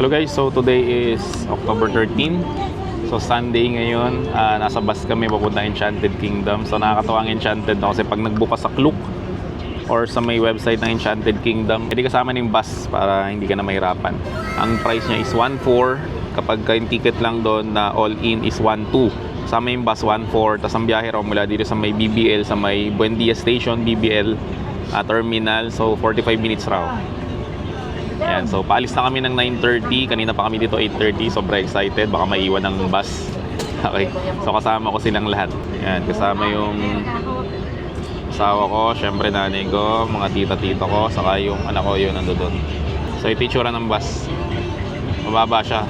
Hello guys, so today is October 13. So Sunday ngayon, nasa bus kami papunta Enchanted Kingdom. So nakakatawa ang Enchanted no? Kasi pag nagbuka sa Klook or sa may website ng Enchanted Kingdom, hindi kasama ng bus para hindi ka na mahirapan. Ang price niya is 1.4. Kapag yung ticket lang doon na all-in is 1.2. Kasama yung bus 1.4. Tapos ang biyahe raw mula dito sa may BBL, sa may Buendia Station, BBL terminal. So 45 minutes raw. Ayan, so paalis na kami ng 9:30. Kanina pa kami dito 8:30. Sobrang excited, baka maiwan ng bus. Okay, so kasama ko silang lahat. Ayan, kasama yung asawa ko, syempre nanay ko, mga tita-tito ko, saka yung anak ko yun nandoon. So ito yung itsura ng bus. Mababa siya.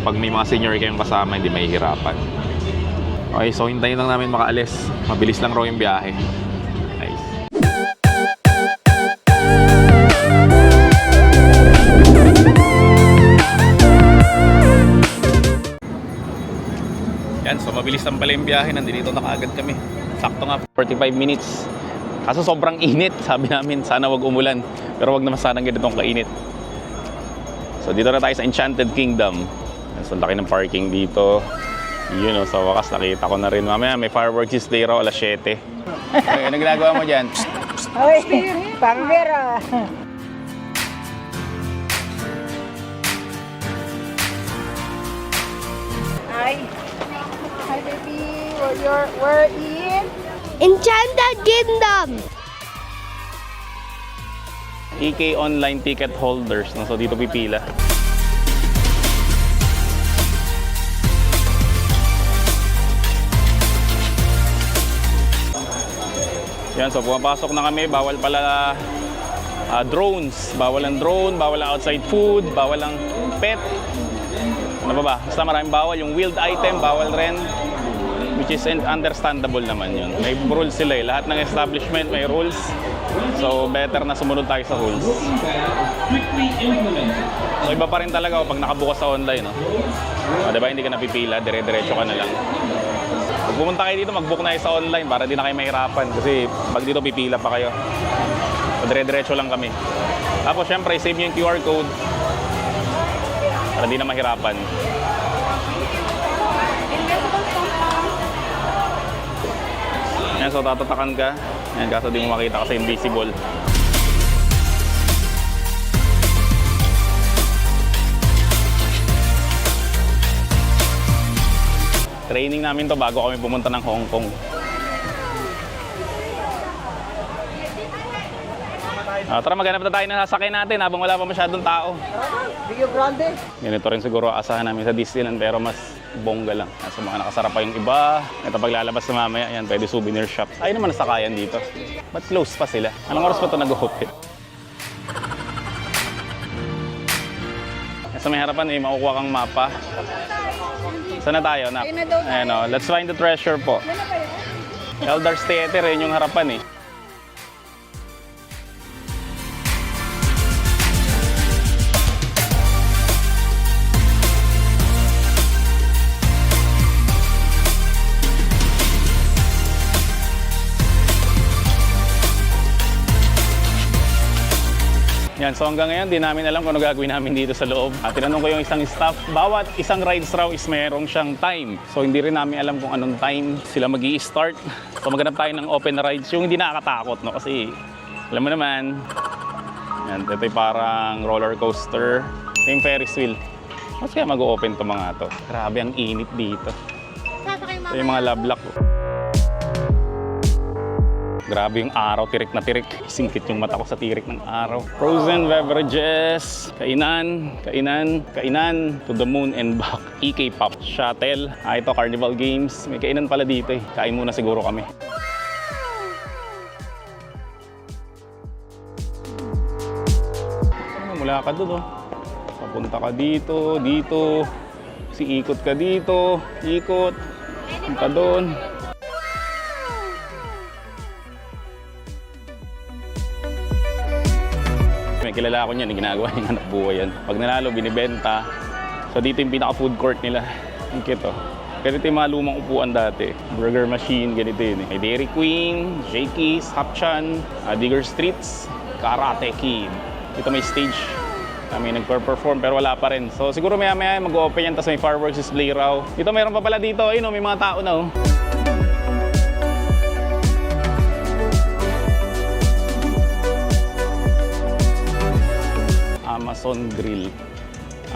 Pag may mga senior kayong kasama, hindi mahihirapan. Okay, so hintayin lang namin makaalis. Mabilis lang raw yung biyahe. Nice. Yan, so mabilis lang pala yung biyahe. Nandito na kaagad kami. Sakto nga, 45 minutes. Kaso sobrang init. Sabi namin, sana wag umulan. Pero wag naman sanang ganitong kainit. So dito na tayo sa Enchanted Kingdom. So laki ng parking dito. Yun o, sa wakas nakita ko na rin. Mamaya may fireworks display raw alas 7. Okay, ano ginagawa mo dyan? Ay, pambera. Hi. Hi, baby. We're in Enchanted Kingdom! EK online ticket holders. So dito pipila. Yan, so pumapasok na kami. Bawal pala drones. Bawal ang drone, bawal ang outside food, bawal ang pet. Ano ba ba? Basta maraming bawal. Yung wheeled item, bawal rin. Which is understandable naman yun. May rules sila eh. Lahat ng establishment may rules. So better na sumunod tayo sa rules. So iba pa rin talaga pag nakabukas sa online. No? Diba hindi ka napipila, dire-diretso ka na lang. Pag pumunta kayo dito, mag-book na kayo sa online para di na kayo mahirapan. Kasi pag dito pipila pa kayo. So dire-diretso lang kami. Tapos syempre, save nyo yung QR code para di na mahirapan. Yan, so tatatakan ka. Yan, kaso di mo makita kasi invisible. Training namin to bago kami pumunta ng Hong Kong. Tara, maghanap na tayo ng sasakyan natin habang wala pa masyadong tao. Rio Grande. Ganito rin siguro asahan namin sa Disneyland pero mas bongga lang. Sa mga nakasarap pa yung iba. Ito paglalabas na mamaya, yan, pwede souvenir shops. Ayun naman nasakayan dito. But close pa sila. Anong oras pa ito nag-open? Sa may harapan may makukuha kang mapa. Saan na tayo, Nak? Ayan o, let's find the treasure po. Eldar's Theater, yun yung harapan eh. Yan, so hanggang ngayon, di namin alam kung ano gagawin namin dito sa loob. Tinanong ko yung isang staff, bawat isang rides raw is mayroong siyang time. So hindi rin namin alam kung anong time sila mag-i-start. So maghanap tayo ng open rides, yung hindi nakakatakot, no? Kasi alam mo naman, yan, ito yung parang roller coaster. Ito yung Ferris wheel. Mas kaya mag-open to mga to. Grabe, ang init dito. Ito yung mga love lock. Grabe yung araw, tirik na tirik. Singkit yung mata ko sa tirik ng araw. Frozen beverages, kainan, kainan, kainan, to the moon and back. EK Pop Shuttle. Ito, Carnival Games. May kainan pala dito eh. Kain muna siguro kami. Mula ka doon, oh. Papunta ka dito, dito. Ikot ka dito, ikot. Punta doon. May kilala ko niyan, ginagawa niyang anak buhay yan. Pag nanalo, binibenta. So dito yung pinaka-food court nila. Ang cute, oh. Ganito yung mga lumang upuan dati. Burger machine, ganito yun eh. May Dairy Queen, Shakey's, Hapchan, Digger Streets, Karate Kid. Dito may stage. Kami nagper-perform pero wala pa rin. So siguro maya-maya mag-open yan, tapos may fireworks display raw. Dito mayroon pa pala dito. Ayun, may mga tao na oh. Amazon Grill.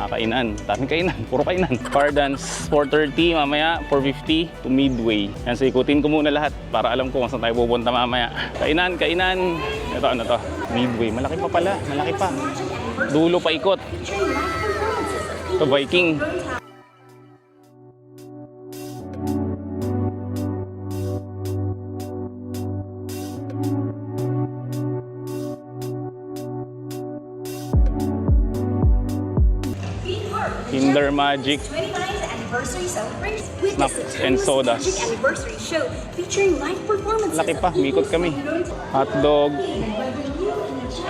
Kainan. Daming kainan. Puro kainan. Fire dance, 4:30. Mamaya, 4:50 to Midway. Yan, so ikutin ko muna lahat para alam ko kung saan tayo pupunta mamaya. Kainan, kainan. Ito, ano to? Midway. Malaki pa pala. Malaki pa. Dulo pa ikot. Ito, Viking. Kinder Magic. 29th anniversary celebration. Witness Snacks a and timeless sodas. Magic anniversary show featuring live performances. Laki pa. Mikot kami. Hotdog.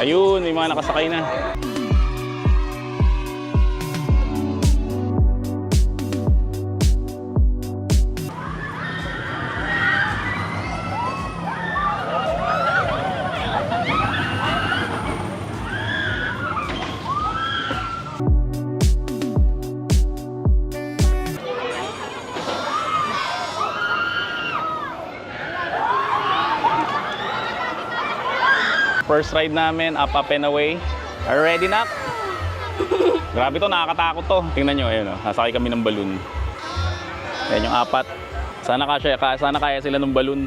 Ayun, may mga nakasakay na. First ride namin, up and away. Are you ready, Nak? Grabe to, nakakatakot to. Tingnan nyo, ayun, nasakay kami ng balloon. Ayan yung apat. Sana kaya sila ng balloon.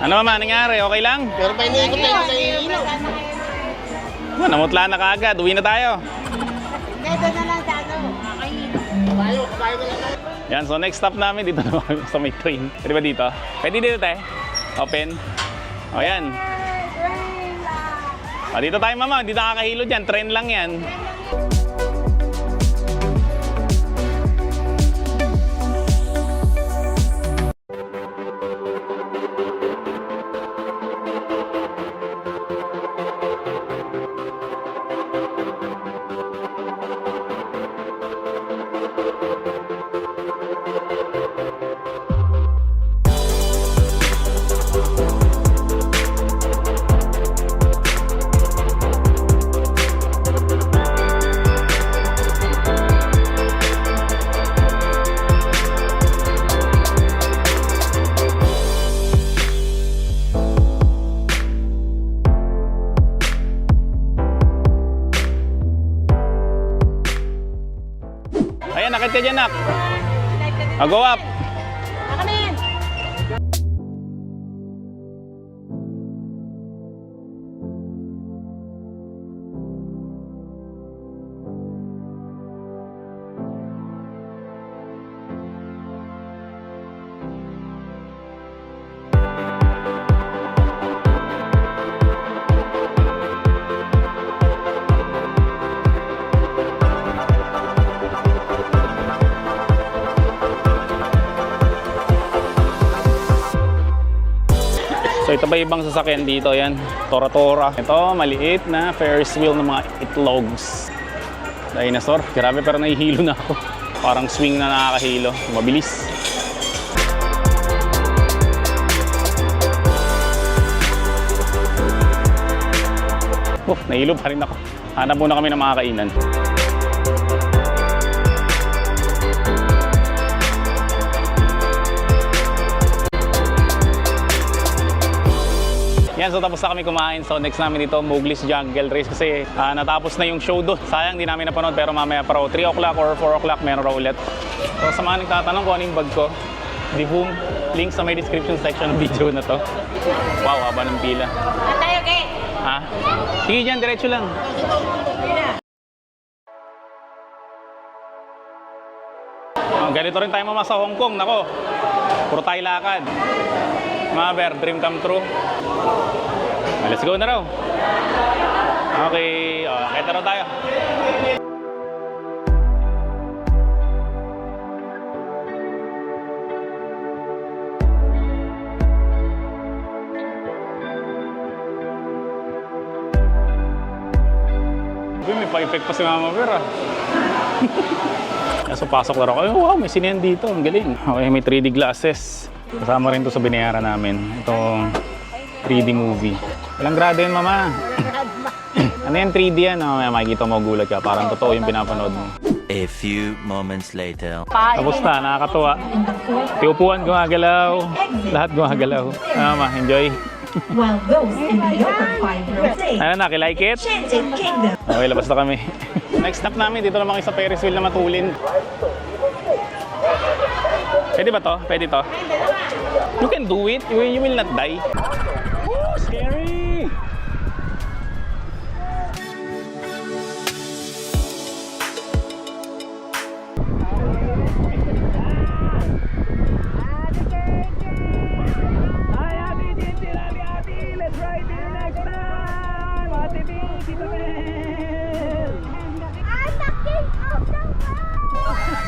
Ano mama, nangyari? Okay lang? Pero may iniikot tayo sa ilaw. Namutla na kaagad. Uwi na tayo. Dito na lang sa ano. Kabayo na lang tayo. Yan, so next stop namin dito na kami sa may train. Pwede ba dito? Pwede dito tayo. Open. O yan. O, dito tayo mama, hindi nakakahilo dyan. Train lang yan. Ayan, nakit ka dyan, Nak. Go up. So ito ba ibang sasakyan dito? Yan, Tora-Tora. Ito, maliit na Ferris wheel ng mga itlogs. Dinosaur. Grabe, pero nahihilo na ako. Parang swing na nakakahilo. Mabilis. Nahilo pa rin ako. Hanap muna kami ng mga kainan. Yan, so tapos na kami kumain. So next namin dito, Mowgli's Jungle Race kasi natapos na yung show doon. Sayang, di namin napanood pero mamaya pa raw 3 o'clock or 4 o'clock meron raw ulit. So sa mga nagtatanong kung ano yung bag ko, di boom, link sa may description section ng video na to. Wow, haba ng pila. Tayo, okay? Ha? Sige dyan, diretso lang. Ganito rin tayo mama sa Hong Kong. Nako, puro tayo lakad. Mga bear, dream come true. Let's go na raw. Okay, kahit na raw tayo. Grabe, may pa-effect pa si Mama Bear ah. So pasok na ako, wow, may sinehan dito, ang galing. Okay, may 3D glasses. Kasama rin to sa binayaran namin. Itong 3D movie. Walang grado yun, Mama. Ano yan, 3D yan? Oh, makikita mo, gulat ka. Parang totoo yung pinapanood mo. A few moments later. Tapos na, nakakatuwa. Tiupuan, gumagalaw. Lahat gumagalaw. Mama, enjoy. While those in the upper 5 rows say, Ano na, like it? Enchanted Kingdom. Okay, labas na kami. Next stop namin, dito naman kayo sa Ferris wheel na matulin. Pwede ba to? Pwede to? You can do it. You will not die. Oh, scary! I'm the king of the world!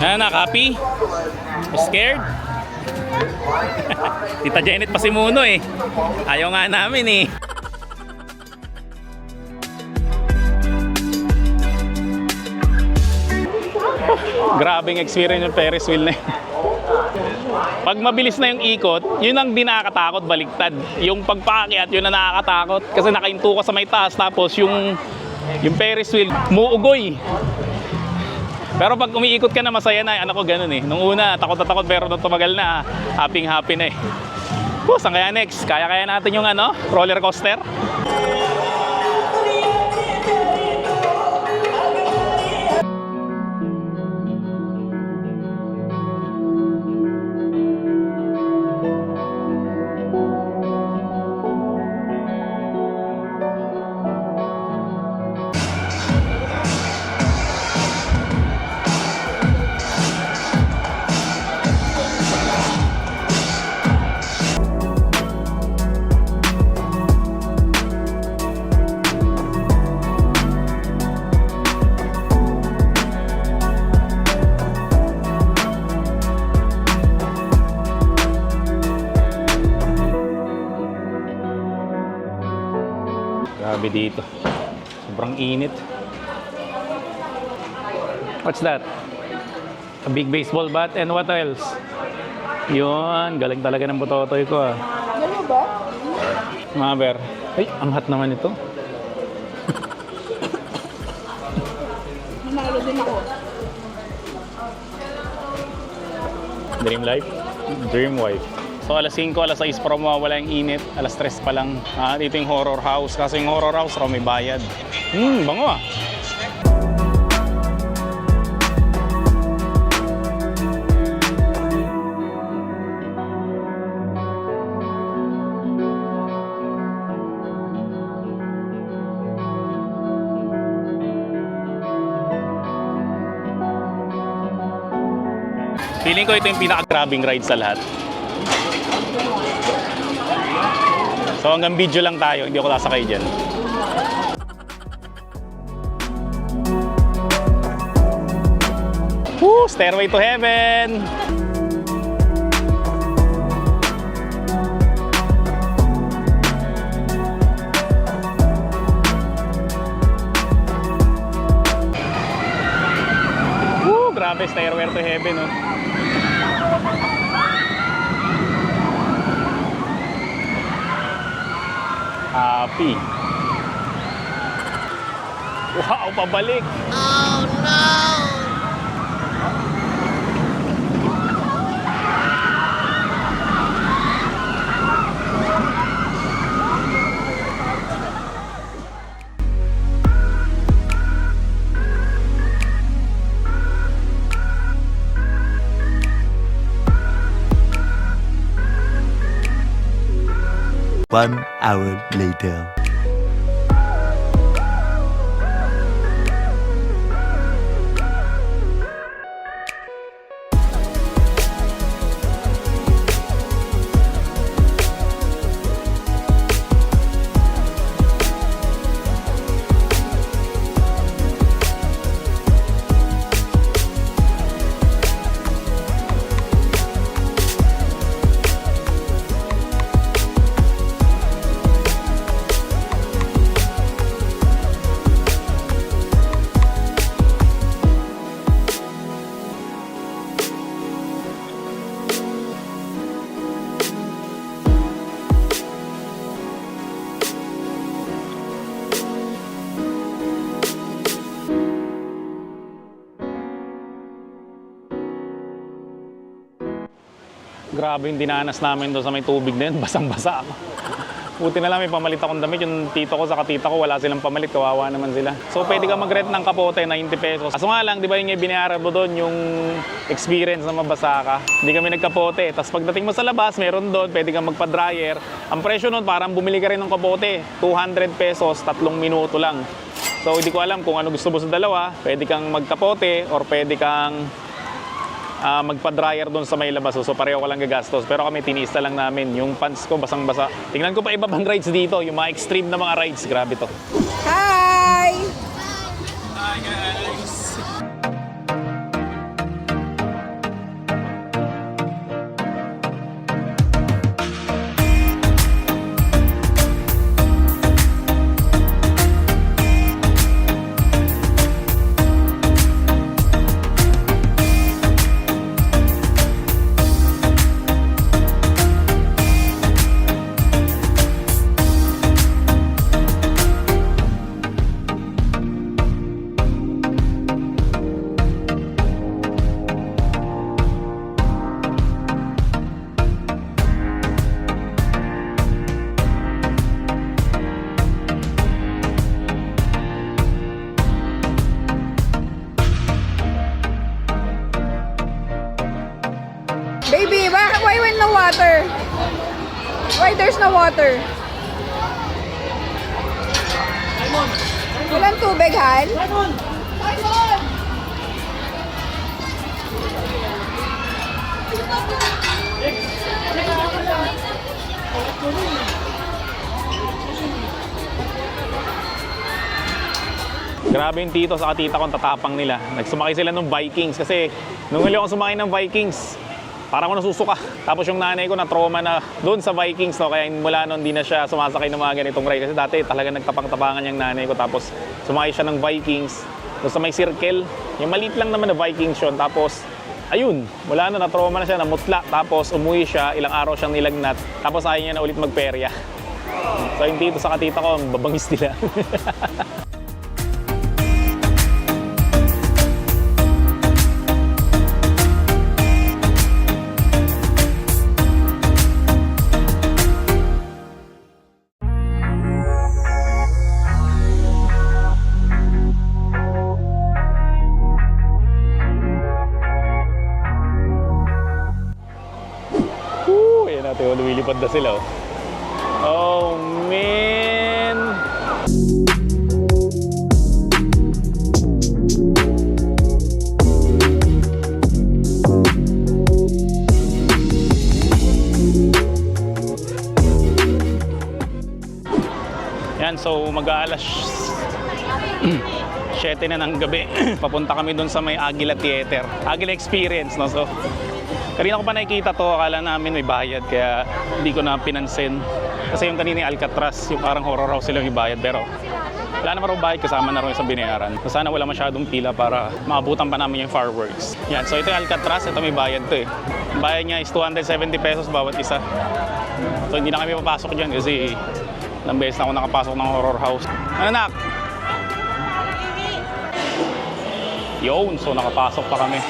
Ano na, copy? Scared? Tita Janet pa si Muno eh. Ayaw nga namin eh. Grabing experience yung Ferris wheel na yun. Pag mabilis na yung ikot, yun ang di nakakatakot, baliktad. Yung pagpaakyat, yun ang nakakatakot. Kasi nakahinto ka sa may taas, tapos yung Ferris wheel, muugoy. Pero pag umiikot ka na, masaya na. Anak ko ganun eh. Nung una, takot na takot, pero nung tumagal na, happy na eh. Saan kaya next? Kaya natin yung roller coaster? Grabe dito. Sobrang init. What's that? A big baseball bat and what else? Yun, galing talaga ng butotoy ko ah. Ano ba? Mama Bear. Ay, ang hot naman ito. Nanalo din ako. Dream life? Dream wife. So alas 5, alas 6 para mawawala yung init. Alas 3 pa lang. Dito yung horror house. Kaso yung horror house raw may bayad. Bango ah. Feeling ko ito yung pinaka-grabbing ride sa lahat. So hanggang video lang tayo, hindi ako sasakay dyan. Woo! Stairway to heaven! Woo! Grabe, stairway to heaven, oh. Happy. Wow, pabalik. Oh no! One hour later. Grabe yung dinanas namin doon sa may tubig na yun. Basang-basa ako. Buti na lang may pamalit akong damit. Yung tito ko sa katita ko, wala silang pamalit. Kawawa naman sila. So, pwede ka mag-rent ng kapote, 90 pesos. Kaso nga lang, di ba yung binayaran mo doon, yung experience na mabasa ka. Hindi kami nagkapote. Tapos pagdating mo sa labas, meron doon, pwede kang magpa-dryer. Ang presyo noon, parang bumili ka rin ng kapote. 200 pesos, 3 minuto lang. So, hindi ko alam kung ano gusto mo sa dalawa. Pwede kang magkapote or pwede kang magpa-dryer doon sa may labas. So pareho ko lang gagastos. Pero kami tinista lang namin. Yung pants ko basang-basa. Tingnan ko pa iba pang rides dito. Yung mga extreme na mga rides. Grabe to. Hi! Hi guys! Baby, why when no water? Why there's no water? Walang tubig, Han? Grabe yung tito sa tita kong tatapang nila. Nagsumakay sila ng Vikings kasi nung huli akong sumakay ng Vikings, parang ako nasusuka. Tapos yung nanay ko na trauma na doon sa Vikings, no? Kaya mula noon di na siya sumasakay ng mga ganitong ride. Kasi dati talaga nagtapang-tapangan yung nanay ko. Tapos sumakay siya ng Vikings doon sa may circle. Yung maliit lang naman na Vikings yun. Tapos ayun, mula na na-trauma na siya, namutla. Tapos umuwi siya, ilang araw siyang nilagnat. Tapos ayaw niya na ulit magperya. So yung tito sa katita ko, babangis nila. Ayan natin, lumilipad na sila. Oh, man! Yan, so mag-aalas 7 na ng gabi. Papunta kami dun sa may Aguila Theater. Aguila Experience, no? So, kanina ko pa nakikita to, akala namin may bayad kaya hindi ko na pinansin. Kasi yung kanina yung Alcatraz, yung parang horror house silang ibayad, pero wala naman raw bayad, kasama na rin sa binayaran. So sana wala masyadong pila para maabutan pa namin yung fireworks. Yan, so ito yung Alcatraz, ito may bayad to eh. Ang bayad niya is 270 pesos bawat isa. So hindi na kami papasok dyan kasi ilang beses na ako nakapasok ng horror house. Ano nak? Yun, so nakapasok pa kami.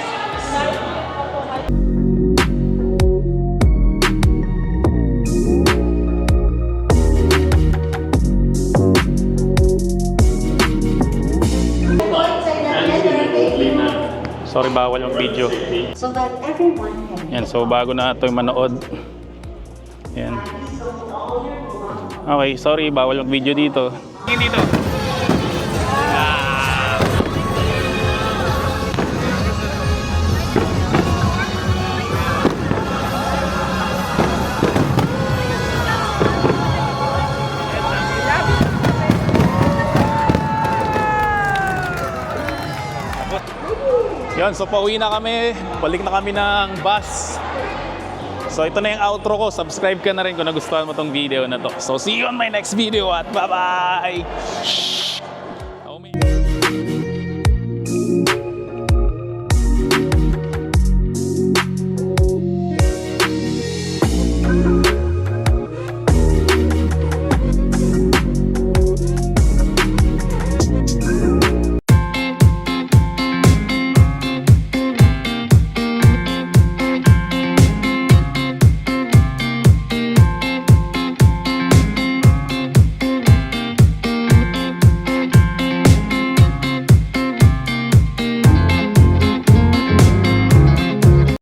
Sorry, bawal yung video. So that everyone can Yan, so bago na ito yung manood. Yan. Okay, sorry, bawal yung video dito. Dito. Yun, so pauwi na kami. Balik na kami ng bus. So ito na yung outro ko. Subscribe ka na rin kung nagustuhan mo tong video na to. So see you on my next video at bye-bye!